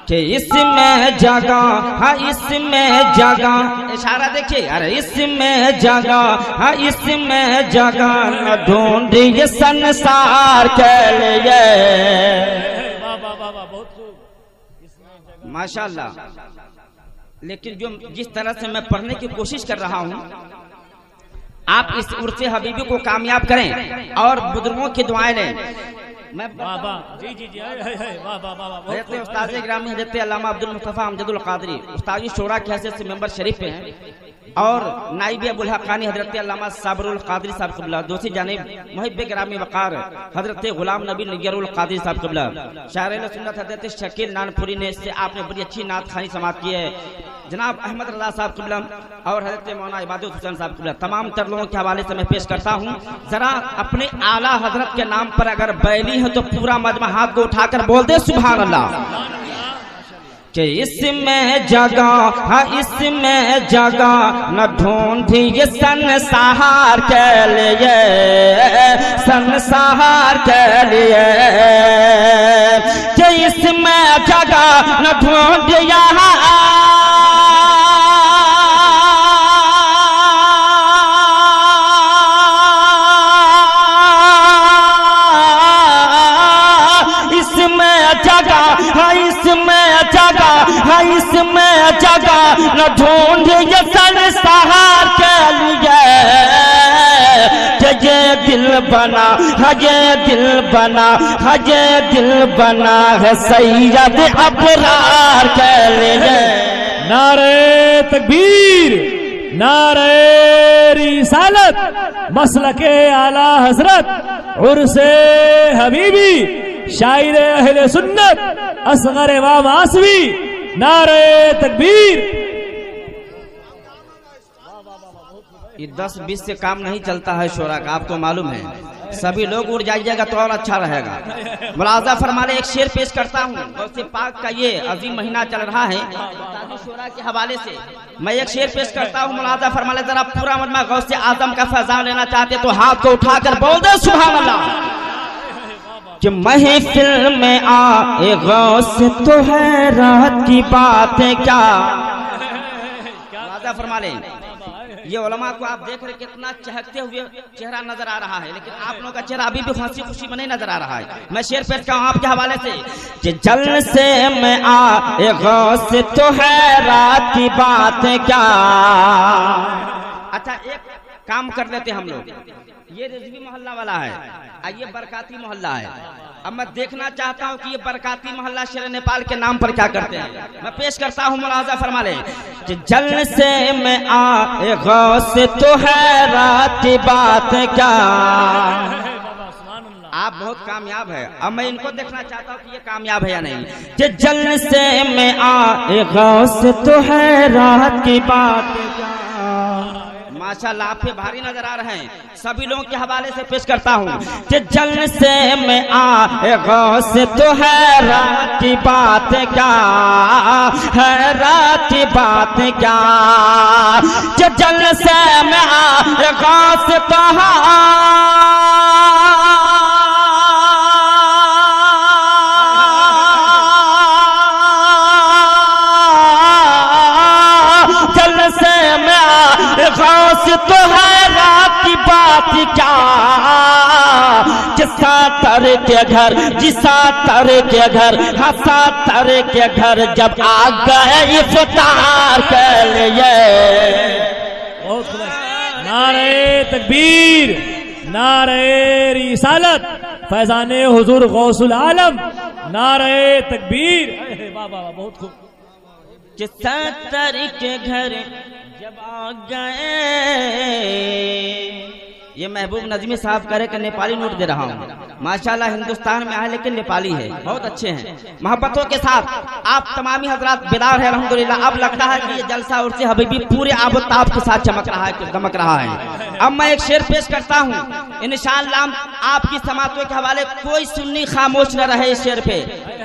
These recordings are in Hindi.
कि इसमें जगह है, इसमें जगह, इशारा देखिए, अरे इसमें जगह है, इसमें जगह न ढूंढिए संसार के लिए। माशाल्लाह। लेकिन जो जिस तरह से मैं पढ़ने की कोशिश कर रहा हूँ, आप इस उर्से हबीबी को कामयाब करें और बुजुर्गों की दुआएं लें। मैं उस्ताद ग्रामी हज़रत अल्लामा अब्दुल मुस्तफ़ा अमजदुल क़ादरी उस्तादी शोरा की हैसियत से मेंबर शरीफ पे हैं और नाइब अबुल हक़ानी हज़रत अल्लामा साबरुल क़ादरी साहब क़िबला, दूसरी जानिब मुहिब ग्रामी वक़ार हज़रत ग़ुलाम नबी निगरुल क़ादरी साहब क़िबला, शायर सुन्नत हज़रत शकील नानपुरी ने इससे आपने बड़ी अच्छी नात खानी समात की है। जनाब अहमद रज़ा साहब क़िबला और हज़रत मौलाना इबादत हुसैन साहब क़िबला, तमाम तर लोगों के हवाले से मैं पेश करता हूँ। जरा अपने आला हजरत के नाम पर अगर बैली है तो पूरा मजमा हाथ को उठाकर बोल दे सुभान अल्लाह। कि इसमें जगह है, इसमें जगह न ढूंढिए संसार के लिए, संसार के लिए। कि इसमें जगह न ढूंढिए इसमें जगह न ढूंढिए संसार के लिए। ये दिल बना है, ये दिल बना है, ये दिल बना है सैयद अबरार के लिए। नारे तकबीर, नारे रिसालत, मसलके आला हजरत, उर्से हबीबी, शायर अहले सुन्नत असगर इमाम आसवी, नारे तकबीर। ये 10-20 से काम नहीं चलता है शोरा का, आपको मालूम है। सभी लोग उड़ जाइएगा तो और अच्छा रहेगा। मुलाजा फरमाने एक शेर पेश करता हूँ। गौसे पाक का ये अजीम महीना चल रहा है, शोरा के हवाले से मैं एक शेर पेश करता हूँ। मुलाजा फरमाने जरा पूरा मजमा गौसे आजम का फैजान लेना चाहते तो हाथ को उठाकर बोल दे सुभान अल्लाह। कि महफिल में आए गौस तो है राहत की बातें क्या। मुलाजा फरमा लें, ये उलमा को आप देख रहे कितना चहकते हुए चेहरा नजर आ रहा है, लेकिन आप लोगों का चेहरा अभी भी हंसी खुशी में नहीं नजर आ रहा है। मैं शेर पेश कर आपके हवाले से कि जल से मैं आए गौस तो है रात की बातें क्या। अच्छा एक काम कर लेते हम लोग, ये रिजवी मोहल्ला वाला है, ये बरकाती मोहल्ला है। अब मैं देखना चाहता हूँ कि ये बरकाती मोहल्ला शेर नेपाल के नाम पर क्या करते हैं। मैं पेश करता हूँ, मुलाजा फरमा ले कि जल से मैं आए गौस तो है रात की बात क्या। आप बहुत कामयाब है, अब मैं इनको देखना चाहता हूँ कि ये कामयाब है या नहीं। कि जल से मैं आए गौस तो है रात की बात क्या। माशाल्लाह आप पे भारी नजर आ रहे हैं, सभी लोगों के हवाले से पेश करता हूँ। कि जल से मैं आए गौस तो है रात की बात क्या, है रात की बात क्या। कि जल से मैं आए गौस तो तो है रात की बात क्या। जिसा तर के घर, जिसा तर के घर, हंसा तर के घर जब आ गए इफ्तार के लिए। नारे तकबीर, नारे रिसालत, फैजाने हुजूर गौसुल आलम, नारे तकबीर। वाह वाह बहुत खूब। जिसा तर के घर जब आ गए, ये महबूब नजमी साहब करे कि नेपाली नोट दे रहा हूँ। माशाल्लाह हिंदुस्तान में आए लेकिन नेपाली है, बहुत अच्छे हैं। मोहब्बतों के साथ आप तमामी हजरात बेदार है अल्हम्दुलिल्लाह। अब लगता है कि ये जलसा उर्से हबीबी पूरे आबोताब के साथ चमक रहा है, दमक रहा है। अब मैं एक शेर पेश करता हूँ, इंशाअल्लाह आपकी समातों के हवाले कोई सुन्नी खामोश न रहे इस शेर पे।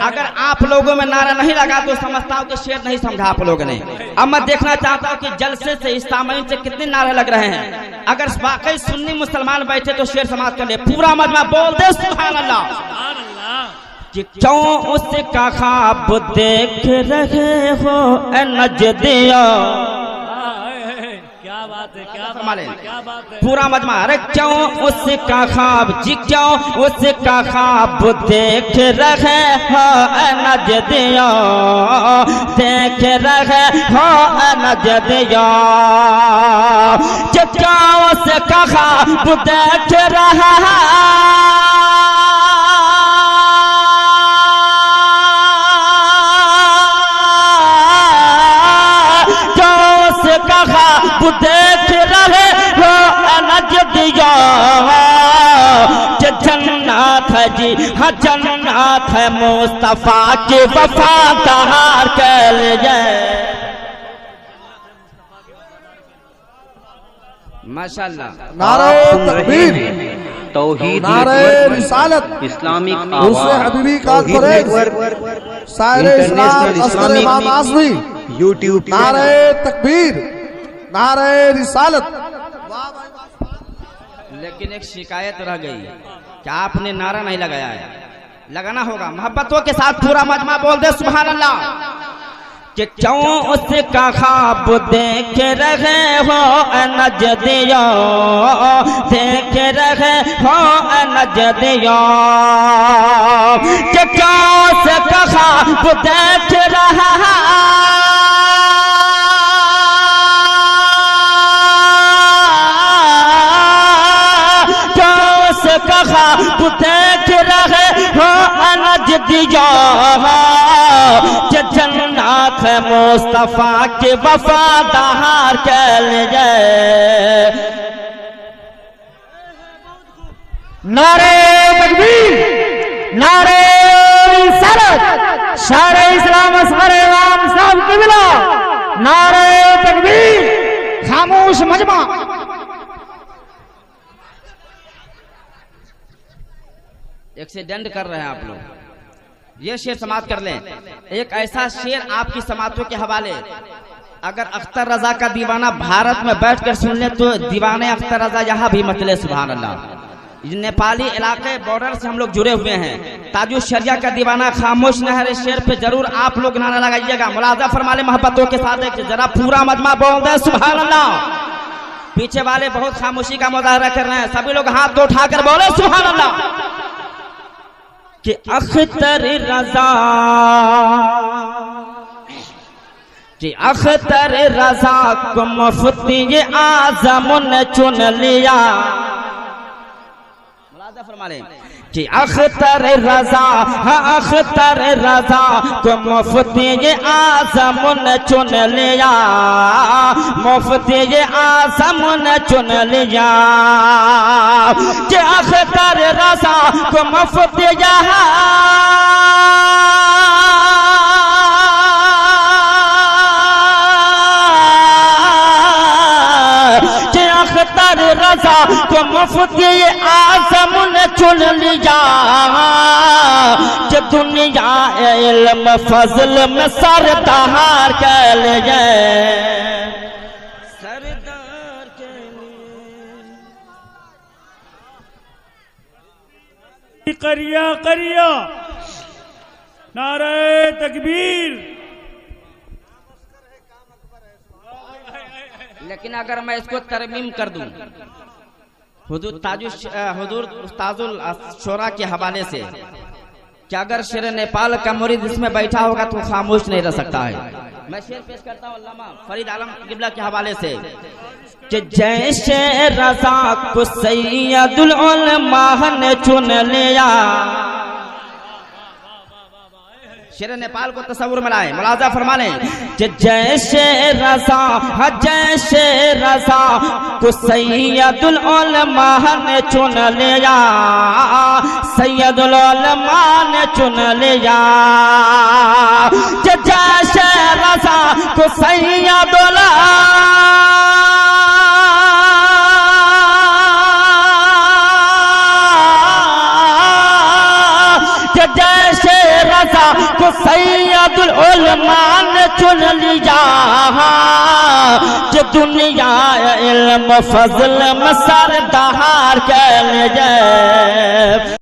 अगर आप लोगों में नारा नहीं लगा तो समझता हूँ कि शेर नहीं समझा आप लोगों ने। अब मैं देखना चाहता हूँ कि जलसे से इस्तामीन से कितने नारे लग रहे हैं। अगर वाकई सुन्नी मुसलमान बैठे तो शेर समाप्त कर ले, पूरा मजमा बोल दे सुभान अल्लाह। कि क्यों उसका ख्वाब देख रहे हो ए नजदिया। क्या बात है, क्या बात है। पूरा मजमा, अरे क्यों उसका ख्वाब जी, क्यों उसका ख्वाब देख रहे हो ए नजदिया, देख रहे हो ए नजदिया। क्यों उसका ख्वाब देख रहा देख रहे हो नजदिया। जन्नत है जी, हाँ जन्नत है मुस्तफा के वफादार के लिए। माशाअल्लाह। नारे तकबीर, तौहीद, नारे रिसालत, इस्लामिक दूसरे हबीबी कॉन्फ्रेंस, शायर इस्लाम असगर इमाम आज़मी, यूट्यूब। नारे तकबीर, नारे रिसालत। लेकिन एक शिकायत रह गई कि आपने नारा नहीं लगाया है, लगाना होगा। मोहब्बतों के साथ पूरा मजमा बोल दे सुभान अल्लाह। कि क्यों उसका ख्वाब देख रहे हो नजदिया, देख रहे हो नजदिया। कि क्यों उसका ख्वाब देख रहा ख्वाब देख रहे हो नजदिया। जन्नत है मुस्तफा के वफादार के लिए। नारे तकबीर, नारे रिसालत, शायर इस्लाम असगर इमाम साहब क़िबला। नारे तकबीर। खामोश मजमा। एक्सीडेंट कर रहे हैं आप लोग, ये शेर समाप्त कर लें। एक ऐसा शेर आपकी समातों के हवाले, अगर अख्तर रजा का दीवाना भारत में बैठकर सुन ले तो दीवाने अख्तर रजा यहाँ भी मतले सुभान अल्लाह। नेपाली इलाके बॉर्डर से हम लोग जुड़े हुए हैं। ताजु शरिया का दीवाना खामोश न है, इस शेर पे जरूर आप लोग नारा लगाइएगा। मुलाजा फरमा ले मोहब्बतों के साथ, जरा पूरा मजमा बोल दे सुभान अल्लाह। पीछे वाले बहुत खामोशी का मुजाहरा कर रहे हैं, सभी लोग हाथ तो उठाकर बोले सुभान अल्लाह। कि अख्तर रजा, कि अख्तर रजा को मुफ्ती आज़म ने चुन लिया। मुलाजा फरमा लें कि अख्तर रजा, हाँ अख्तर रजा को मुफ्ती आज़म ने चुन लिया, मुफ्ती आज़म ने चुन लिया। कि अख्तर रजा को मुफ्ती रजा को मुफ्ती आज़म ने चुन लिया। कि दुनिया इल्म फजल में सरदार के लिए, सरदार के लिए। करिया करिया, नारे तकबीर। लेकिन अगर मैं इसको तरमीम कर दूं हुजूर उस्ताजुल शोरा के हवाले से, कि अगर शेर नेपाल का मुरीद इसमें बैठा होगा तो खामोश नहीं रह सकता है। मैं शेर पेश करता हूँ अल्लामा फरीद आलम क़िबला के हवाले से। कि जैसे रज़ा को सैयदुल उलमा ने चुन लिया। शेर नेपाल को तस्वुर में लाए, मुलाजा फरमा लें। कि जैसे रज़ा, जैसे रज़ा को सैयदुल उलमा ने चुन लिया, सैयदुल उलमा ने चुन लिया। कि जैसे रज़ा को सैयदुल को सैयदुल उलमा ने चुन लिया। कि दुनिया इल्म फजल में सरदार के लिए।